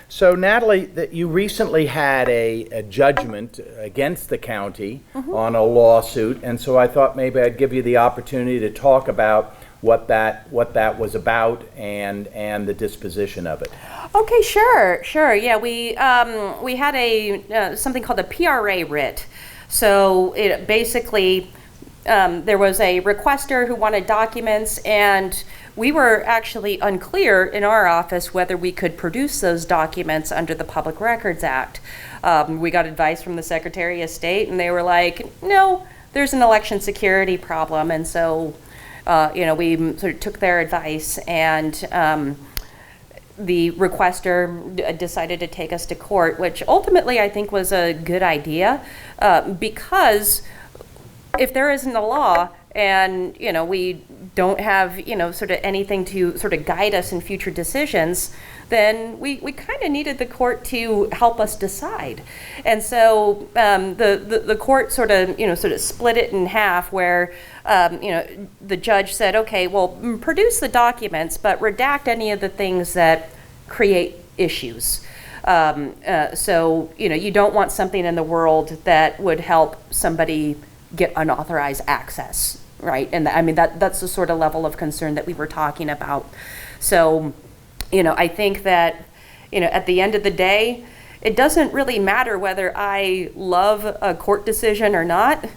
Speaker 1: So, Natalie, that you recently had a judgment against the county on a lawsuit, and so I thought maybe I'd give you the opportunity to talk about what that was about and the disposition of it.
Speaker 3: Okay, sure. Yeah, we had a something called a PRA writ. So it basically there was a requester who wanted documents, and we were actually unclear in our office whether we could produce those documents under the Public Records Act. We got advice from the Secretary of State, and they were like, no, there's an election security problem. And so, we sort of took their advice, and the requester decided to take us to court, which ultimately I think was a good idea, because if there isn't a law and, we don't have, sort of anything to sort of guide us in future decisions, then we kind of needed the court to help us decide. And so the court sort of split it in half, where the judge said, okay, well, produce the documents, but redact any of the things that create issues. So you don't want something in the world that would help somebody get unauthorized access, right? And that's the sort of level of concern that we were talking about. So, I think that, at the end of the day, it doesn't really matter whether I love a court decision or not.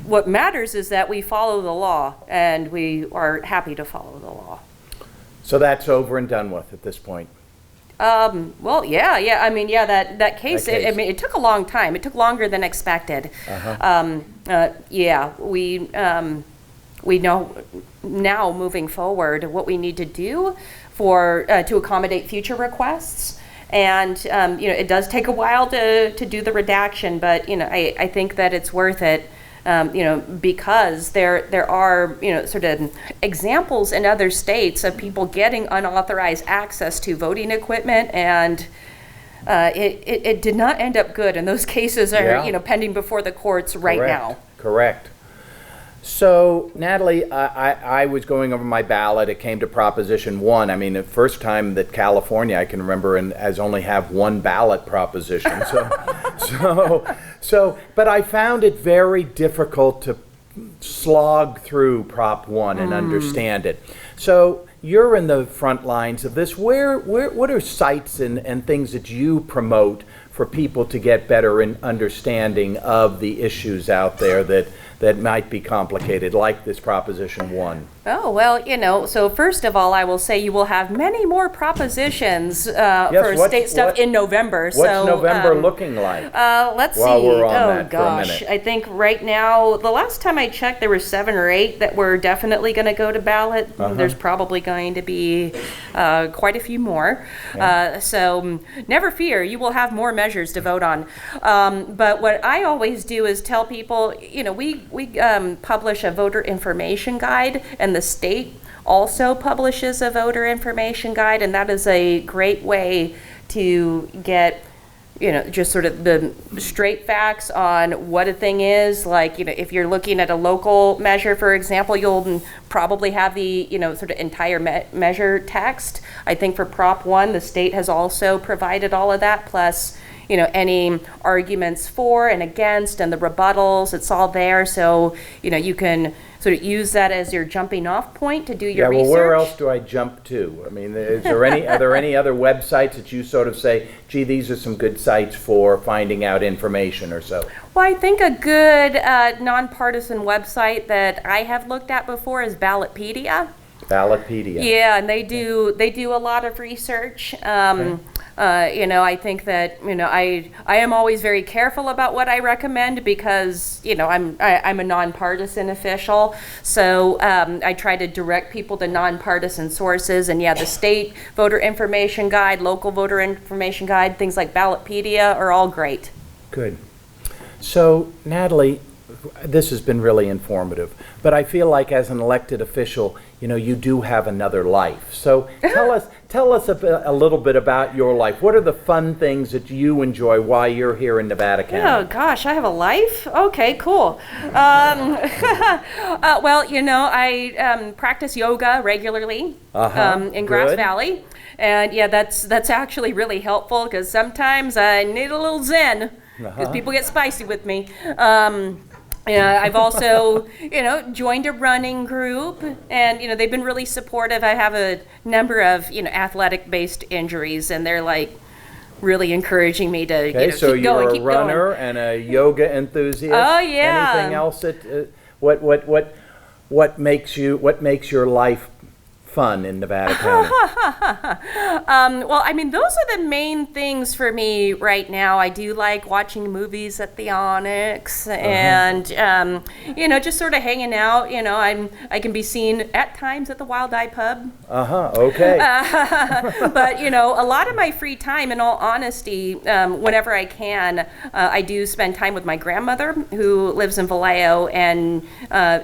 Speaker 3: What matters is that we follow the law, and we are happy to follow the law.
Speaker 1: So that's over and done with at this point?
Speaker 3: Well, yeah. That case,
Speaker 1: That case.
Speaker 3: it took a long time. It took longer than expected. We know now, moving forward, what we need to do to accommodate future requests. And, it does take a while to do the redaction, but, I think that it's worth it. Because there are, sort of examples in other states of people getting unauthorized access to voting equipment, and it did not end up good. And those cases are, pending before the courts right now.
Speaker 1: Correct. So, Natalie, I was going over my ballot. It came to Proposition 1. The first time that California, I can remember, has only have one ballot proposition. But I found it very difficult to slog through Prop 1 and understand it. So, you're in the front lines of this. What are sites and things that you promote for people to get better in understanding of the issues out there that might be complicated, like this Proposition 1?
Speaker 3: Oh, well, so first of all, I will say you will have many more propositions for state stuff in November.
Speaker 1: What's November looking like?
Speaker 3: Let's
Speaker 1: while
Speaker 3: see.
Speaker 1: We're on
Speaker 3: Oh,
Speaker 1: that
Speaker 3: gosh.
Speaker 1: For a minute.
Speaker 3: I think right now, the last time I checked, there were 7 or 8 that were definitely going to go to ballot. There's probably going to be quite a few more. So never fear, you will have more measures to vote on. But what I always do is tell people, we publish a voter information guide, and the state also publishes a voter information guide, and that is a great way to get just sort of the straight facts on what a thing is. Like, if you're looking at a local measure, for example, you'll probably have the, sort of entire measure text. I think for Prop 1, the state has also provided all of that, plus any arguments for and against and the rebuttals, it's all there. So, you can sort of use that as your jumping off point to do your research.
Speaker 1: Yeah, well, where else do I jump to? Are there any other websites that you sort of say, gee, these are some good sites for finding out information or so?
Speaker 3: Well, I think a good nonpartisan website that I have looked at before is Ballotpedia.
Speaker 1: Ballotpedia.
Speaker 3: Yeah, and they do a lot of research. I think that I am always very careful about what I recommend, because I'm a nonpartisan official, so I try to direct people to nonpartisan sources. And the state voter information guide, local voter information guide, things like Ballotpedia are all great.
Speaker 1: Good. So, Natalie, this has been really informative, but I feel like as an elected official, you do have another life. So tell us a little bit about your life. What are the fun things that you enjoy while you're here in Nevada County?
Speaker 3: Oh gosh, I have a life? Okay, cool. I practice yoga regularly in Grass Valley. And that's actually really helpful, because sometimes I need a little zen, because people get spicy with me. I've also, joined a running group, and, they've been really supportive. I have a number of, athletic-based injuries, and they're like really encouraging me to,
Speaker 1: so
Speaker 3: keep going,
Speaker 1: you're a runner and a yoga enthusiast.
Speaker 3: Oh, yeah.
Speaker 1: Anything else that what makes your life fun in Nevada County?
Speaker 3: Those are the main things for me right now. I do like watching movies at the Onyx, and just sort of hanging out. I can be seen at times at the Wild Eye Pub.
Speaker 1: Okay.
Speaker 3: But a lot of my free time, in all honesty, whenever I can, I do spend time with my grandmother, who lives in Vallejo, and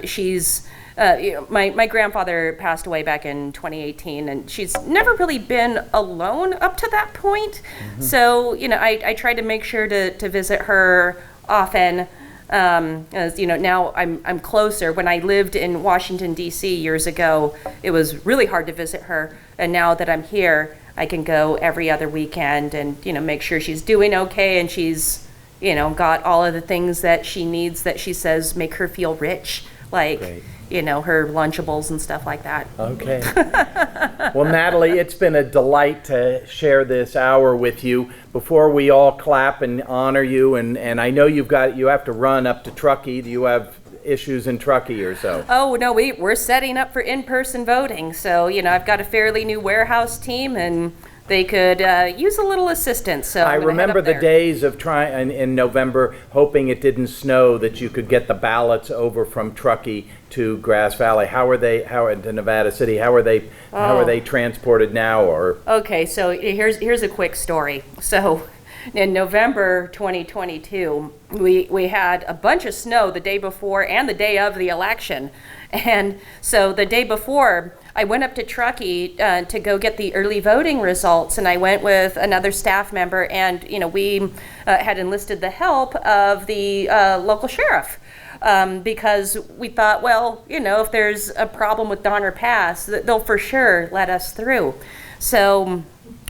Speaker 3: she's my grandfather passed away back in 2018, and she's never really been alone up to that point. So, I try to make sure to visit her often. As now I'm closer. When I lived in Washington, D.C. years ago, it was really hard to visit her. And now that I'm here, I can go every other weekend and, make sure she's doing okay and she's, got all of the things that she needs that she says make her feel rich, like,
Speaker 1: Great.
Speaker 3: Her Lunchables and stuff like that.
Speaker 1: Okay. Well, Natalie, it's been a delight to share this hour with you. Before we all clap and honor you, and I know you have to run up to Truckee. Do you have issues in Truckee or so?
Speaker 3: Oh, no, we're setting up for in-person voting. So, I've got a fairly new warehouse team, and they could use a little assistance. So
Speaker 1: I
Speaker 3: I'm gonna head
Speaker 1: remember
Speaker 3: up
Speaker 1: the
Speaker 3: there.
Speaker 1: days of trying in November, hoping it didn't snow, that you could get the ballots over from Truckee to Grass Valley. How are they? To Nevada City? How are they transported now? Or
Speaker 3: Okay, so here's a quick story. So in November 2022, we had a bunch of snow the day before and the day of the election. And so the day before, I went up to Truckee to go get the early voting results, and I went with another staff member, and we had enlisted the help of the local sheriff. Because we thought, well, if there's a problem with Donner Pass, they'll for sure let us through. So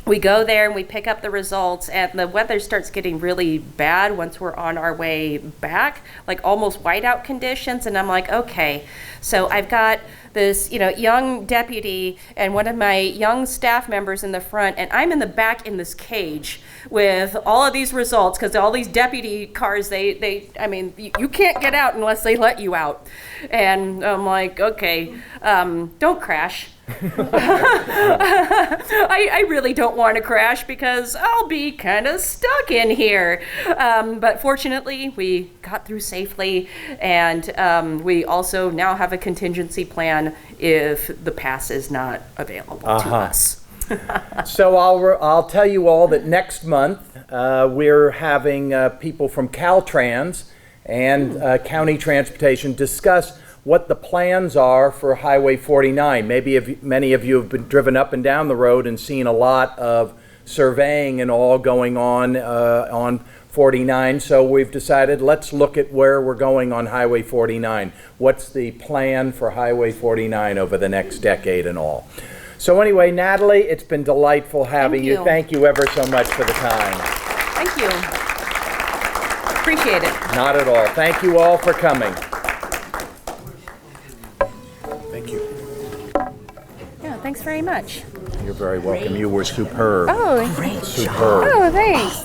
Speaker 3: we go there and we pick up the results, and the weather starts getting really bad once we're on our way back, like almost whiteout conditions. And I'm like, okay, so I've got this, young deputy and one of my young staff members in the front, and I'm in the back in this cage with all of these results, because all these deputy cars, you can't get out unless they let you out. And I'm like, okay, don't crash. I really don't want to crash because I'll be kind of stuck in here. But fortunately, we got through safely, and we also now have a contingency plan if the pass is not available to us.
Speaker 1: So I'll tell you all that next month we're having people from Caltrans and County Transportation discuss what the plans are for Highway 49. Many of you have been driven up and down the road and seen a lot of surveying and all going on 49. So we've decided, let's look at where we're going on Highway 49. What's the plan for Highway 49 over the next decade and all? So anyway, Natalie, it's been delightful having you. Thank you ever so much for the time.
Speaker 3: Thank you. Appreciate it.
Speaker 1: Not at all. Thank you all for coming. Thank you.
Speaker 3: Yeah, thanks very much.
Speaker 1: You're very welcome. You were superb.
Speaker 3: Oh,
Speaker 1: Superb.
Speaker 3: oh, thanks.